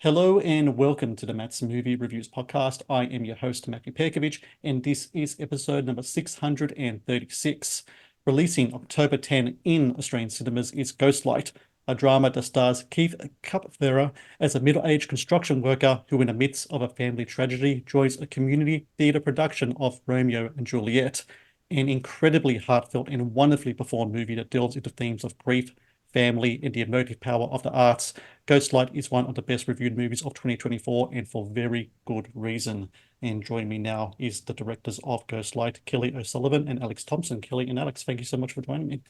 Hello and welcome to the Matt's Movie Reviews podcast. I am your host, Matthew Pejkovic, and this is episode number 636. Releasing October 10 in Australian cinemas is Ghostlight, a drama that stars Keith Kupferer as a middle-aged construction worker who, in the midst of a family tragedy, joins a community theatre production of Romeo and Juliet, an incredibly heartfelt and wonderfully performed movie that delves into themes of grief, family, and the emotive power of the arts. Ghostlight is one of the best reviewed movies of 2024 and for very good reason. And joining me now is the directors of Ghostlight, Kelly O'Sullivan and Alex Thompson. Kelly and Alex, thank you so much for joining me.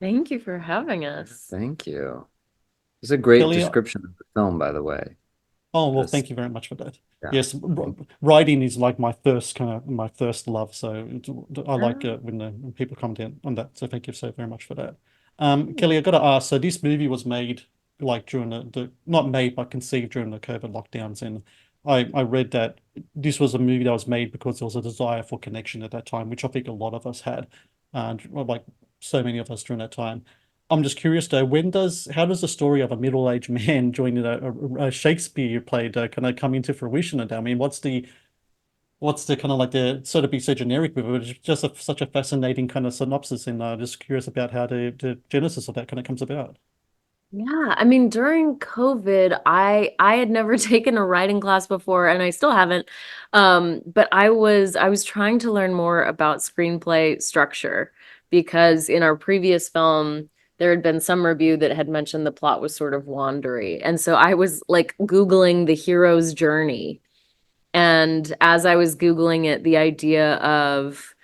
Thank you for having us. Thank you. It's a great Kelly, description of the film, by the way. oh well, Just thank you very much for that. yeah. Yes, writing is like my first love, so I like Oh, when people come down on that. So thank you so very much for that. Kelly, I got to ask. So this movie was made like during the not made but conceived during the COVID lockdowns, and I read that this was a movie that was made because there was a desire for connection at that time, which I think a lot of us had, and like so many of us during that time. I'm just curious though, how does the story of a middle-aged man joining a Shakespeare play kind of come into fruition? And I mean, what's the kind of like the sort of be so generic with it, but it's just such a fascinating kind of synopsis, and just curious about how the genesis of that kind of comes about. yeah. I mean, during COVID, I had never taken a writing class before, and I still haven't. But I was trying to learn more about screenplay structure because in our previous film, there had been some review that had mentioned the plot was sort of wandery. And so I was like Googling the hero's journey. And as I was Googling it, the idea of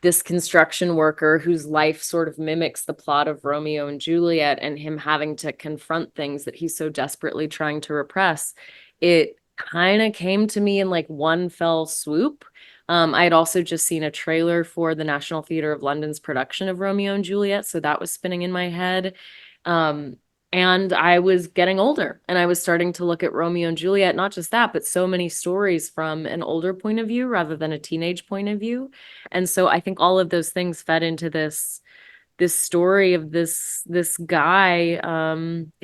this construction worker whose life sort of mimics the plot of Romeo and Juliet and him having to confront things that he's so desperately trying to repress, it kind of came to me in like one fell swoop. I had also just seen a trailer for the National Theatre of London's production of Romeo and Juliet, so that was spinning in my head. Um, and I was getting older and I was starting to look at Romeo and Juliet, not just that, but so many stories from an older point of view rather than a teenage point of view. And so I think all of those things fed into this story of this guy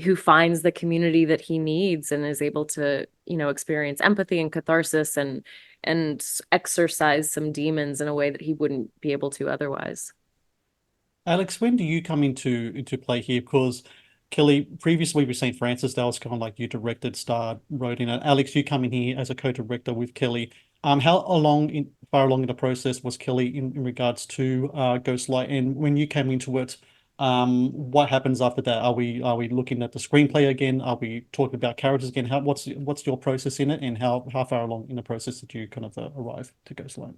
who finds the community that he needs and is able to, experience empathy and catharsis and exorcise some demons in a way that he wouldn't be able to otherwise. Alex, when do you come into play here? Because Kelly, previously we've seen Francis, that was kind of like you directed, starred, wrote in it. Alex, you come in here as a co-director with Kelly. Far along in the process was Kelly in regards to Ghostlight? And when you came into it, what happens after that? Are we looking at the screenplay again? Are we talking about characters again? What's your process in it, and how far along in the process did you kind of arrive to Ghostlight?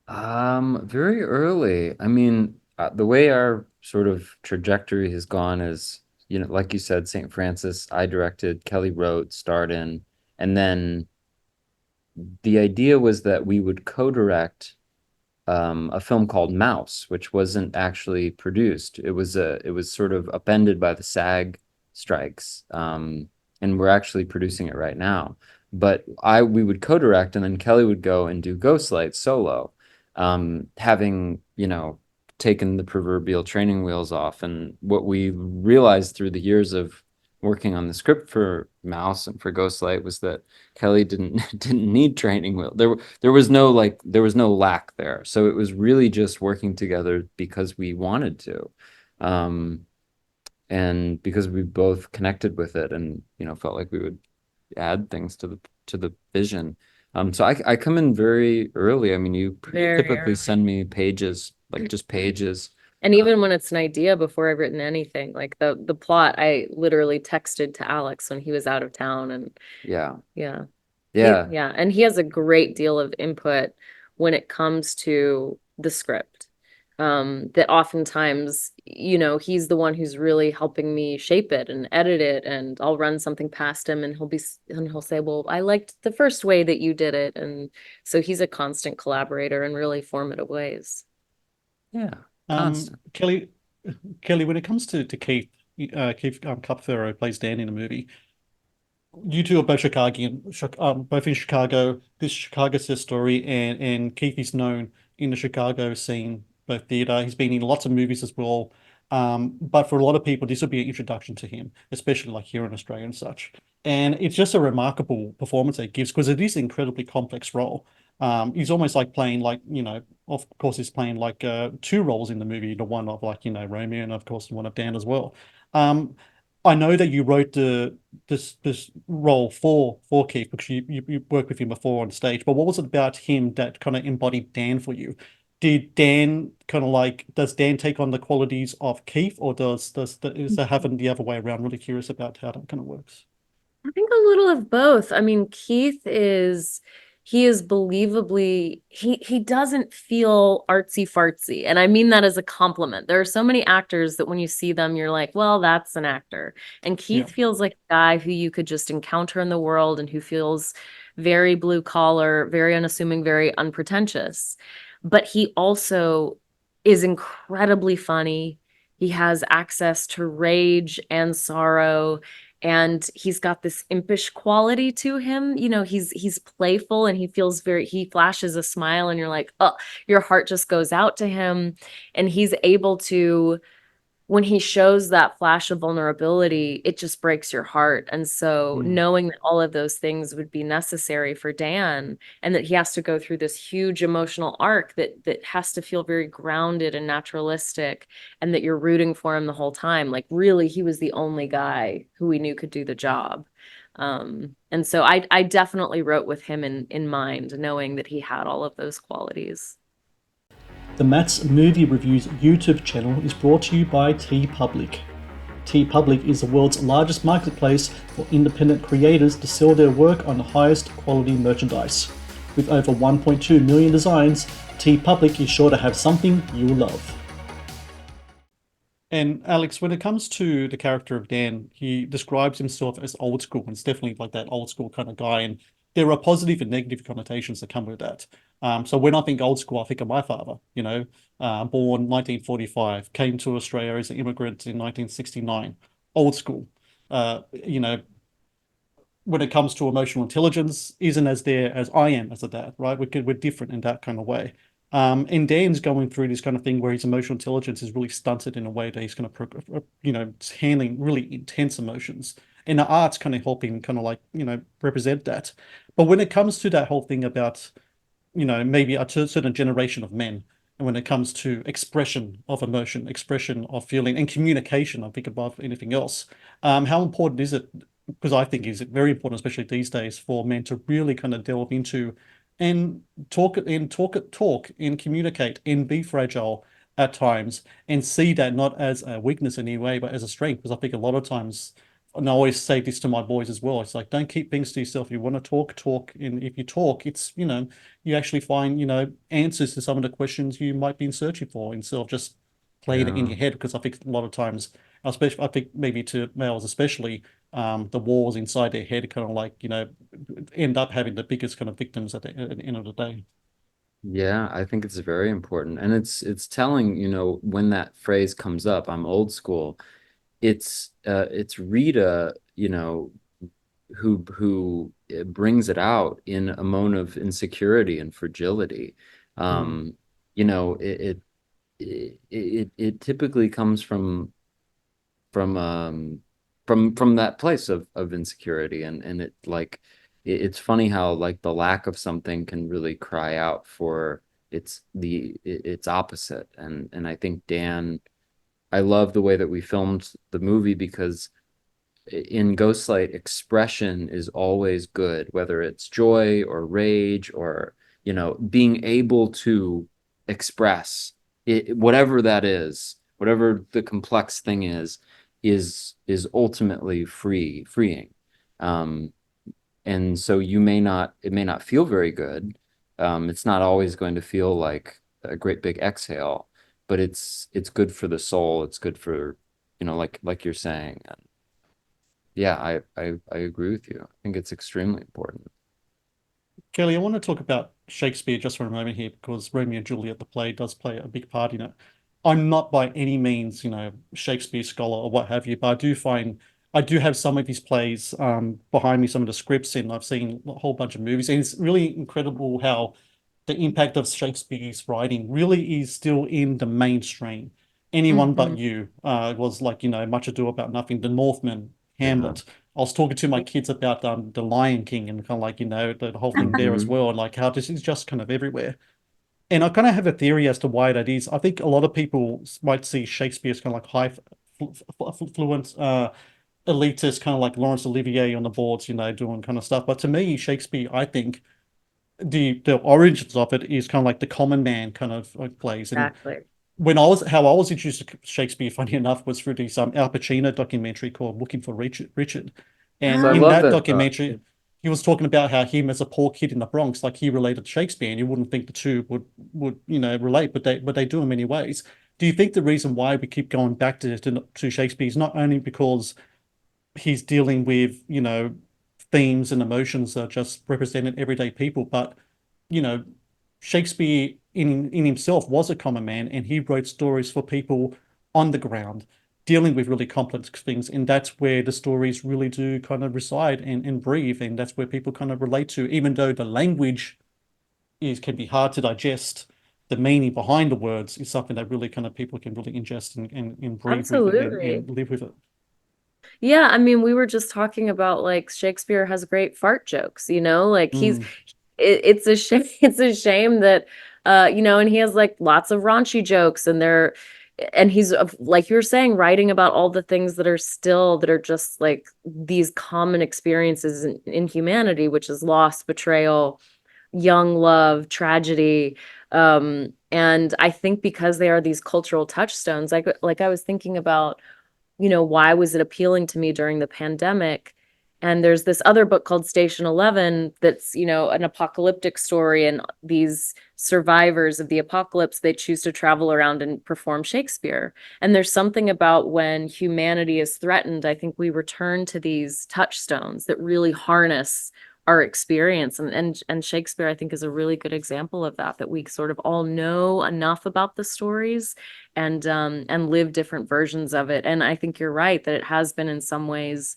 Very early. I mean, the way our sort of trajectory has gone is, like you said, St. Francis, I directed, Kelly wrote, starred in, and then the idea was that we would co-direct a film called Mouse, which wasn't actually produced. It was sort of upended by the SAG strikes, and we're actually producing it right now. But we would co-direct, and then Kelly would go and do Ghostlight solo, having taken the proverbial training wheels off. And what we realized through the years of working on the script for Mouse and for Ghostlight was that Kelly didn't didn't need training wheel. There was no lack there. So it was really just working together because we wanted to. Um, and because we both connected with it and felt like we would add things to the vision. So I come in very early. I mean, you Very typically early. send me pages, like just pages. And even when it's an idea before I've written anything, like the plot, I literally texted to Alex when he was out of town and Yeah. yeah. Yeah. Yeah, and he has a great deal of input when it comes to the script. That oftentimes, he's the one who's really helping me shape it and edit it, and I'll run something past him and he'll say, "Well, I liked the first way that you did it." And so he's a constant collaborator in really formative ways. Yeah. Um, Constant. Kelly, Kelly, when it comes to Keith Kupferer, who plays Dan in the movie, you two are both both in Chicago. This Chicago says story, and Keith is known in the Chicago scene, both theater. He's been in lots of movies as well. But for a lot of people, this will be an introduction to him, especially like here in Australia and such. And it's just a remarkable performance that he gives because it is an incredibly complex role. He's almost like playing like, of course, he's playing like two roles in the movie, the one of like, Romeo and of course the one of Dan as well. Um, I know that you wrote this role for Keith because you worked with him before on stage, but what was it about him that kind of embodied Dan for you? Did Dan kind of like does Dan take on the qualities of Keith, or is that happen the other way around? Really curious about how that kind of works. I think a little of both. I mean, he is believably he doesn't feel artsy fartsy. And I mean that as a compliment. There are so many actors that when you see them, you're like, well, that's an actor. And Yeah. Keith feels like a guy who you could just encounter in the world and who feels very blue collar, very unassuming, very unpretentious. But he also is incredibly funny. He has access to rage and sorrow, and he's got this impish quality to him. He's playful, and he flashes a smile, and you're like, oh, your heart just goes out to him. And he's able to, when he shows that flash of vulnerability, it just breaks your heart. And so Mm. knowing that all of those things would be necessary for Dan, and that he has to go through this huge emotional arc that has to feel very grounded and naturalistic, and that you're rooting for him the whole time. Like really, he was the only guy who we knew could do the job. And so I definitely wrote with him in mind, knowing that he had all of those qualities. The Matt's Movie Reviews YouTube channel is brought to you by TeePublic. TeePublic is the world's largest marketplace for independent creators to sell their work on the highest quality merchandise. With over 1.2 million designs, TeePublic is sure to have something you love. And Alex, when it comes to the character of Dan, he describes himself as old school, and it's definitely like that old school kind of guy. And there are positive and negative connotations that come with that. So when I think old school, I think of my father, born 1945, came to Australia as an immigrant in 1969. Old school. When it comes to emotional intelligence, isn't as there as I am as a dad, right? We're different in that kind of way. And Dan's going through this kind of thing where his emotional intelligence is really stunted in a way that he's going to, handling really intense emotions. And the art's kind of helping kind of like, represent that. But when it comes to that whole thing about, maybe a certain generation of men, and when it comes to expression of emotion, expression of feeling, and communication, I think above anything else, how important is it? Because I think is it very important, especially these days, for men to really kind of delve into and talk and communicate and be fragile at times and see that not as a weakness in any way, but as a strength. Because I think a lot of times, and I always say this to my boys as well, it's like, don't keep things to yourself. You want to talk. And if you talk, it's, you actually find, answers to some of the questions you might be searching for instead of just playing it in Yeah. your head. Because I think a lot of times, especially, I think maybe to males especially, the walls inside their head kind of like, end up having the biggest kind of victims at the end of the day. Yeah, I think it's very important. And it's telling, when that phrase comes up, I'm old school. It's Rita, who brings it out in a moment of insecurity and fragility. Mm, Um, it typically comes from from that place of insecurity, and it's funny how like the lack of something can really cry out for its opposite. And I think Dan, I love the way that we filmed the movie because in Ghostlight, expression is always good, whether it's joy or rage or, being able to express it, whatever that is, whatever the complex thing is ultimately freeing. Um, and so it may not feel very good. It's not always going to feel like a great big exhale, but it's good for the soul. It's good for, like you're saying. Yeah, I agree with you. I think it's extremely important. Kelly, I want to talk about Shakespeare just for a moment here because Romeo and Juliet, the play, does play a big part in it. I'm not by any means, Shakespeare scholar or what have you, but I do have some of his plays behind me, some of the scripts, and I've seen a whole bunch of movies. And it's really incredible how the impact of Shakespeare's writing really is still in the mainstream. Anyone But Mhm. You was like, Much Ado About Nothing, The Northman, Yeah. Hamlet. I was talking to my kids about The Lion King and kind of like, the whole thing there as Mhm. well, and like how this is just kind of everywhere. And I kind of have a theory as to why that is. I think a lot of people might see Shakespeare as kind of like fluent, elitist, kind of like Laurence Olivier on the boards, doing kind of stuff. But to me, Shakespeare, I think the origins of it is kind of like the common man kind of like plays. And Exactly. how I was introduced to Shakespeare, funny enough, was through this Al Pacino documentary called Looking for Richard. And So I in love that that. documentary, he was talking about how him as a poor kid in the Bronx, like he related to Shakespeare, and you wouldn't think the two would relate, but they do in many ways. Do you think the reason why we keep going back to Shakespeare is not only because he's dealing with, themes and emotions that are just represented everyday people, but you know, Shakespeare in himself was a common man, and he wrote stories for people on the ground, dealing with really complex things, and that's where the stories really do kind of reside and breathe, and that's where people kind of relate to, even though the language is can be hard to digest. The meaning behind the words is something that really kind of people can really ingest and breathe with it Absolutely. and live with it. Yeah, I mean, we were just talking about like Shakespeare has great fart jokes, like Mm, it's a shame it's a shame that and he has like lots of raunchy jokes and he's like you were saying writing about all the things that are just like these common experiences in humanity, which is loss, betrayal, young love, tragedy. And I think because they are these cultural touchstones, like I was thinking about, why was it appealing to me during the pandemic? And there's this other book called Station 11 that's, an apocalyptic story. And these survivors of the apocalypse, they choose to travel around and perform Shakespeare. And there's something about when humanity is threatened, I think we return to these touchstones that really harness our experience. And Shakespeare, I think, is a really good example of that we sort of all know enough about the stories and live different versions of it. And I think you're right that it has been in some ways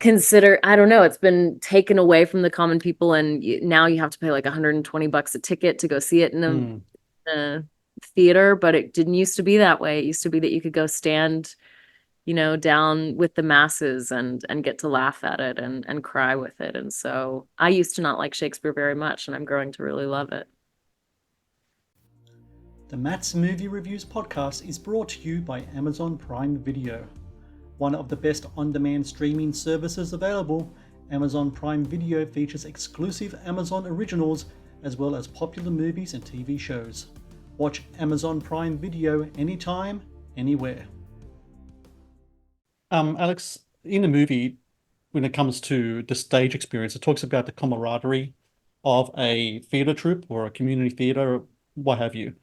I don't know, it's been taken away from the common people, and now you have to pay like $120 a ticket to go see it in mm. a theater, but it didn't used to be that way. It used to be that you could go stand, down with the masses and get to laugh at it and cry with it. And so I used to not like Shakespeare very much, and I'm growing to really love it. The Matt's Movie Reviews podcast is brought to you by Amazon Prime Video. One of the best on-demand streaming services available, Amazon Prime Video features exclusive Amazon originals as well as popular movies and TV shows. Watch Amazon Prime Video anytime, anywhere. Alex, in the movie, when it comes to the stage experience, it talks about the camaraderie of a theatre troupe or a community theatre, what have you.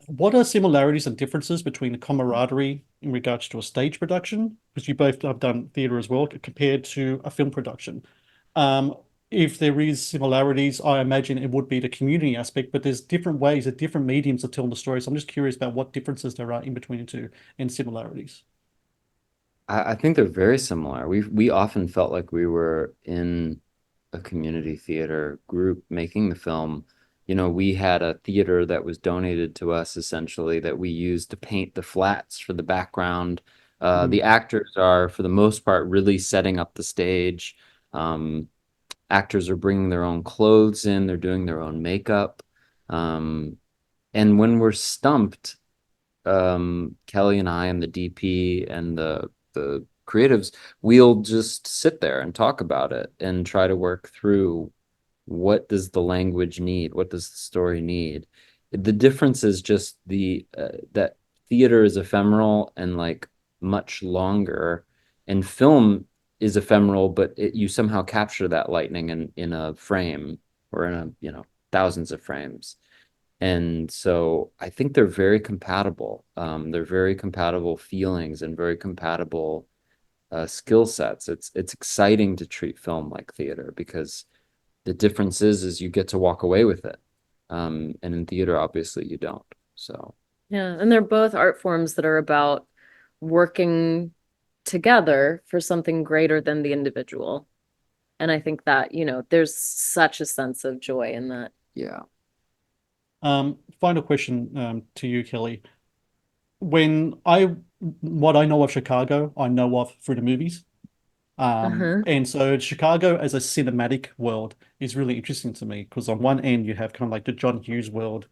What are similarities and differences between the camaraderie in regards to a stage production, because you both have done theatre as well, compared to a film production? Um, if there is similarities, I imagine it would be the community aspect, but there's different ways, of different mediums of telling the story. So I'm just curious about what differences there are in between the two and similarities. I think they're very similar. We often felt like we were in a community theater group making the film. We had a theater that was donated to us essentially that we used to paint the flats for the background. The Mm. actors are, for the most part, really setting up the stage. Um, Actors are bringing their own clothes in, they're doing their own makeup. Um, and when we're stumped, Kelly and I and the DP and the creatives, we'll just sit there and talk about it and try to work through what does the language need, what does the story need. The difference is just the that theater is ephemeral and like much longer, and film is ephemeral, but you somehow capture that lightning in a frame or in a thousands of frames. And so I think they're very compatible. They're very compatible feelings and very compatible skill sets. It's exciting to treat film like theater because the difference is you get to walk away with it. And in theater, obviously, you don't. So Yeah, and they're both art forms that are about working together for something greater than the individual. And I think that, there's such a sense of joy in that. yeah. Final question to you, Kelly. what I know of Chicago, I know of through the movies. Uh-huh. And so Chicago as a cinematic world is really interesting to me because on one end you have kind of like the John Hughes world,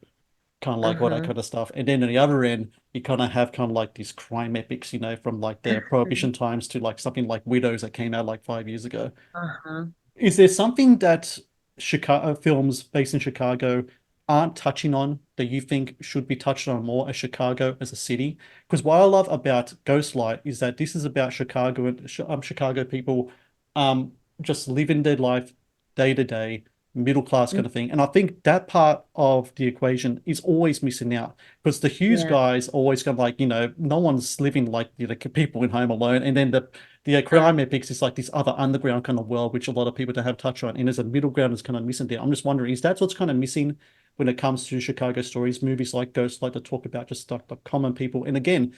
kind of like all that Uh-huh. kind of stuff. And then on the other end, you kind of have kind of like these crime epics, from like the Prohibition times to like something like Widows that came out like 5 years ago. Uh-huh. Is there something that Chicago films based in Chicago aren't touching on that you think should be touched on more as Chicago as a city? Because what I love about Ghostlight is that this is about Chicago and Chicago people um just living their life day to day, middle class kind of thing. And I think that part of the equation is always missing out because the Hughes Yeah. guys always kind of like, no one's living like people in Home Alone. And then the Uh, crime epics is like this other underground kind of world, which a lot of people don't have touch on. And there's a middle ground that's kind of missing there. I'm just wondering, is that what's kind of missing when it comes to Chicago stories, movies like Ghost, like to talk about just like the common people? And again,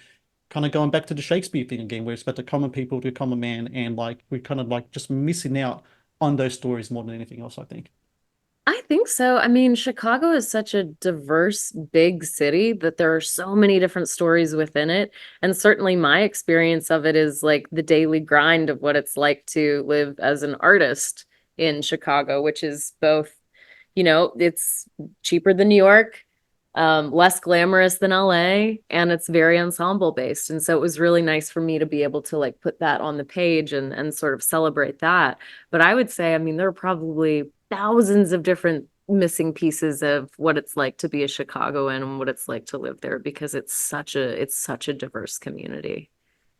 kind of going back to the Shakespeare thing again, where it's about the common people to the common man, and like we're kind of like just missing out on those stories more than anything else, I think. I think so. I mean, Chicago is such a diverse, big city that there are so many different stories within it. And certainly my experience of it is like the daily grind of what it's like to live as an artist in Chicago, which is both, it's cheaper than New York, less glamorous than LA, and it's very ensemble based. And so it was really nice for me to be able to like put that on the page and sort of celebrate that. But I would say, I mean, there are probably thousands of different missing pieces of what it's like to be a Chicagoan and what it's like to live there because it's such a diverse community.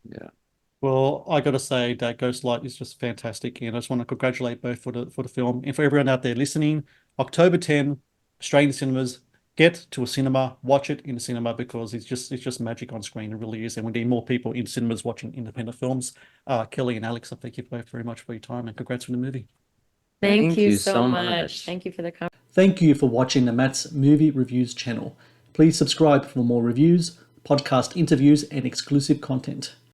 Yeah. Well, I got to say that Ghostlight is just fantastic, and I just want to congratulate both for the film and for everyone out there listening. October 10, Australian cinemas. Get to a cinema, watch it in the cinema because it's just magic on screen. It really is, and we need more people in cinemas watching independent films. Kelly and Alex, I thank you both very much for your time, and congrats on the movie. Thank Thank you you so so much. much. Thank you for the Thank you for watching the Matt's Movie Reviews channel. Please subscribe for more reviews, podcast interviews, and exclusive content.